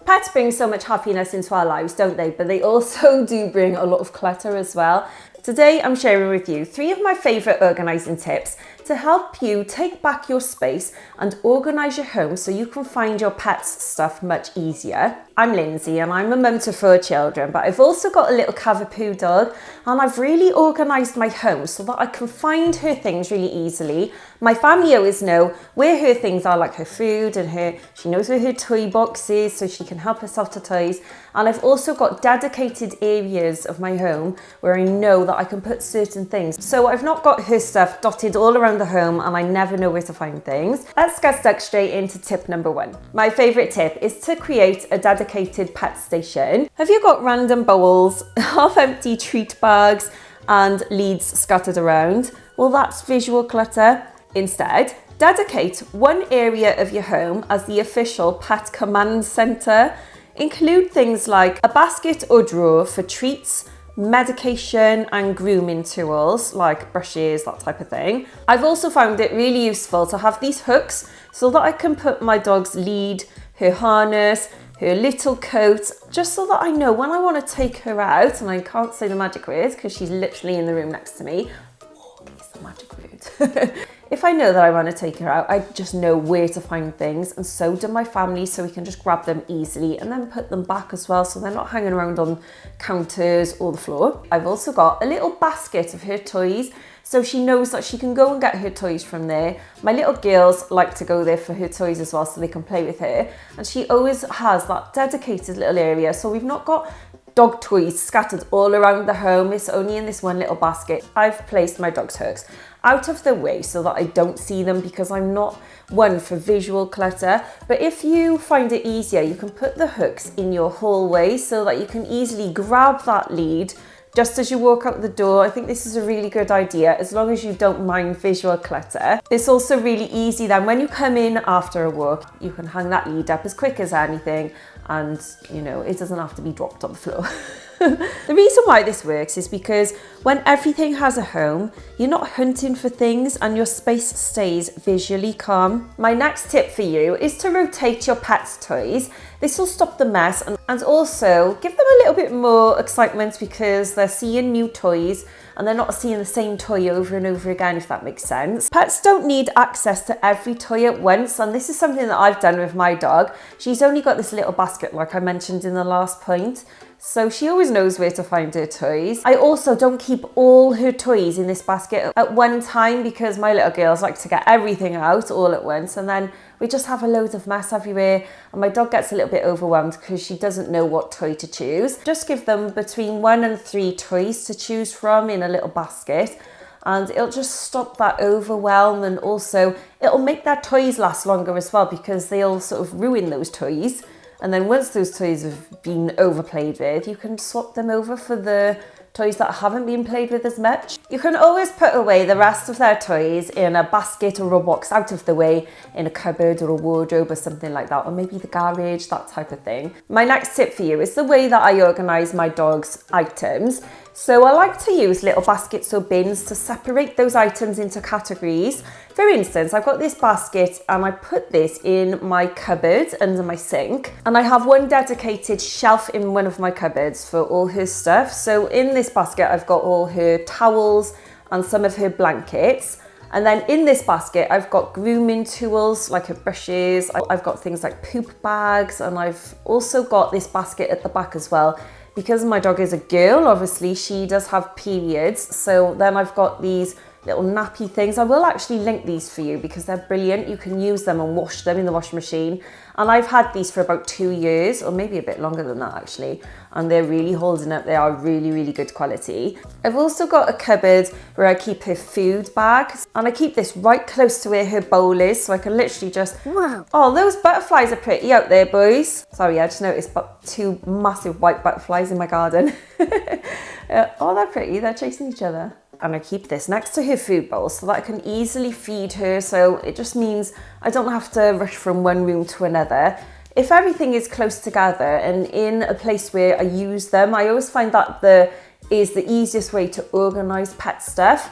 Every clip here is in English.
Pets bring so much happiness into our lives, don't they? But they also do bring a lot of clutter as well. Today I'm sharing with you 3 of my favourite organising tips to help you take back your space and organise your home so you can find your pet's stuff much easier. I'm Lindsay and I'm a mum to 4 children, but I've also got a little Cavapoo dog, and I've really organised my home so that I can find her things really easily. My family always know where her things are, like her food and she knows where her toy box is so she can help herself to toys. And I've also got dedicated areas of my home where I know that I can put certain things. So I've not got her stuff dotted all around the home and I never know where to find things. Let's get stuck straight into tip number 1. My favourite tip is to create a dedicated pet station. Have you got random bowls, half-empty treat bags and leads scattered around? Well, that's visual clutter. Instead, dedicate one area of your home as the official pet command centre. Include things like a basket or drawer for treats, medication and grooming tools like brushes, that type of thing. I've also found it really useful to have these hooks so that I can put my dog's lead, her harness, her little coat, just so that I know when I want to take her out, and I can't say the magic words because she's literally in the room next to me. Walk is the magic word. If I know that I want to take her out, I just know where to find things, and so do my family, so we can just grab them easily and then put them back as well so they're not hanging around on counters or the floor. I've also got a little basket of her toys, so she knows that she can go and get her toys from there. My little girls like to go there for her toys as well so they can play with her, and she always has that dedicated little area, so we've not got dog toys scattered all around the home. It's only in this one little basket. I've placed my dog's hooks out of the way so that I don't see them because I'm not one for visual clutter. But if you find it easier, you can put the hooks in your hallway so that you can easily grab that lead just as you walk out the door. I think this is a really good idea as long as you don't mind visual clutter. It's also really easy then when you come in after a walk, you can hang that lead up as quick as anything, and you know, it doesn't have to be dropped on the floor. The reason why this works is because when everything has a home, you're not hunting for things and your space stays visually calm. My next tip for you is to rotate your pet's toys. This will stop the mess and also give them a little bit more excitement because they're seeing new toys and they're not seeing the same toy over and over again, if that makes sense. Pets don't need access to every toy at once, and this is something that I've done with my dog. She's only got this little basket like I mentioned in the last point, so she always knows where to find her toys. I also don't keep all her toys in this basket at one time because my little girls like to get everything out all at once, and then we just have a load of mess everywhere, and my dog gets a little bit overwhelmed because she doesn't know what toy to choose. Just give them between 1 and 3 toys to choose from in a little basket, and it'll just stop that overwhelm, and also it'll make their toys last longer as well because they'll sort of ruin those toys. And then once those toys have been overplayed with, you can swap them over for the toys that haven't been played with as much. You can always put away the rest of their toys in a basket or a box out of the way, in a cupboard or a wardrobe or something like that, or maybe the garage, that type of thing. My next tip for you is the way that I organise my dog's items. So I like to use little baskets or bins to separate those items into categories. For instance, I've got this basket and I put this in my cupboard under my sink, and I have one dedicated shelf in one of my cupboards for all her stuff. So in this basket, I've got all her towels and some of her blankets. And then in this basket, I've got grooming tools like her brushes. I've got things like poop bags, and I've also got this basket at the back as well. Because my dog is a girl, obviously she does have periods. So then I've got these little nappy things. I will actually link these for you because they're brilliant. You can use them and wash them in the washing machine. And I've had these for about 2 years, or maybe a bit longer than that actually. And they're really holding up. They are really, really good quality. I've also got a cupboard where I keep her food bags. And I keep this right close to where her bowl is, so I can literally just... Wow. Oh, those butterflies are pretty out there, boys. Sorry, I just noticed 2 massive white butterflies in my garden. Oh, they're pretty. They're chasing each other. And I keep this next to her food bowl so that I can easily feed her, so it just means I don't have to rush from one room to another. If everything is close together and in a place where I use them, I always find that is the easiest way to organise pet stuff.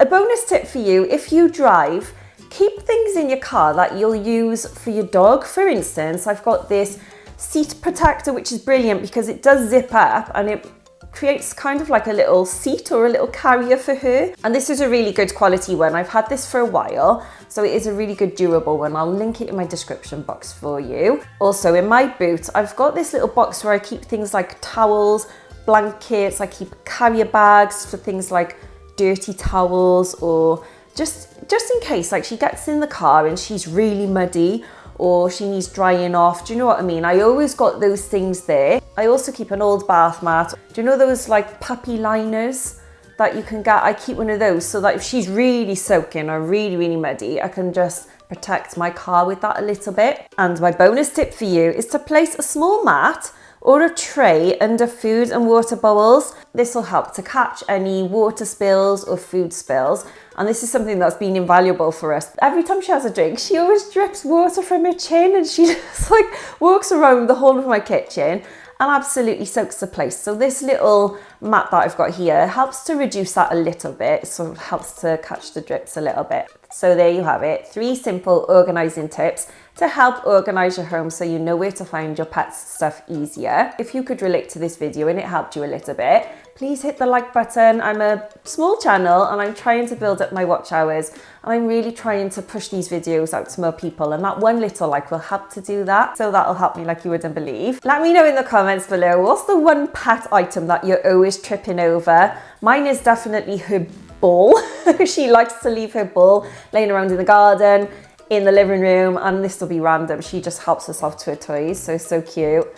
A bonus tip for you, if you drive, keep things in your car that you'll use for your dog. For instance, I've got this seat protector, which is brilliant because it does zip up and it creates kind of like a little seat or a little carrier for her. And this is a really good quality one. I've had this for a while, so it is a really good durable one. I'll link it in my description box for you. Also in my boot, I've got this little box where I keep things like towels, blankets, I keep carrier bags for things like dirty towels, or just in case like she gets in the car and she's really muddy or she needs drying off. Do you know what I mean? I always got those things there. I also keep an old bath mat. Do you know those like puppy liners that you can get? I keep one of those so that if she's really soaking or really muddy, I can just protect my car with that a little bit. And my bonus tip for you is to place a small mat or a tray under food and water bowls. This will help to catch any water spills or food spills. And this is something that's been invaluable for us. Every time she has a drink, she always drips water from her chin and she just like walks around the whole of my kitchen and absolutely soaks the place. So this little mat that I've got here helps to reduce that a little bit. So it helps to catch the drips a little bit. So there you have it, 3 simple organising tips to help organise your home so you know where to find your pet's stuff easier. If you could relate to this video and it helped you a little bit, please hit the like button. I'm a small channel and I'm trying to build up my watch hours, and I'm really trying to push these videos out to more people, and that one little like will help to do that. So that'll help me like you wouldn't believe. Let me know in the comments below, what's the one pet item that you're always tripping over? Mine is definitely her ball. She likes to leave her ball laying around in the garden, in the living room, and this will be random. She just helps herself to her toys, so cute.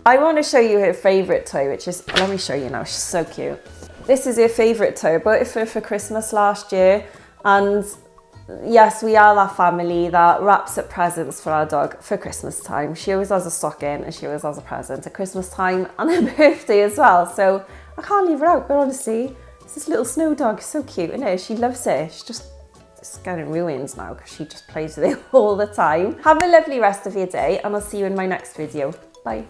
I want to show you her favourite toy, which is, let me show you now, she's so cute. This is her favourite toy. I bought it for her for Christmas last year, and yes, we are that family that wraps up presents for our dog for Christmas time. She always has a stocking and she always has a present at Christmas time and her birthday as well, so I can't leave her out. But honestly, it's this little snow dog, so cute, isn't it? She loves it. She's just getting ruined now because she just plays with it all the time. Have a lovely rest of your day and I'll see you in my next video. Bye.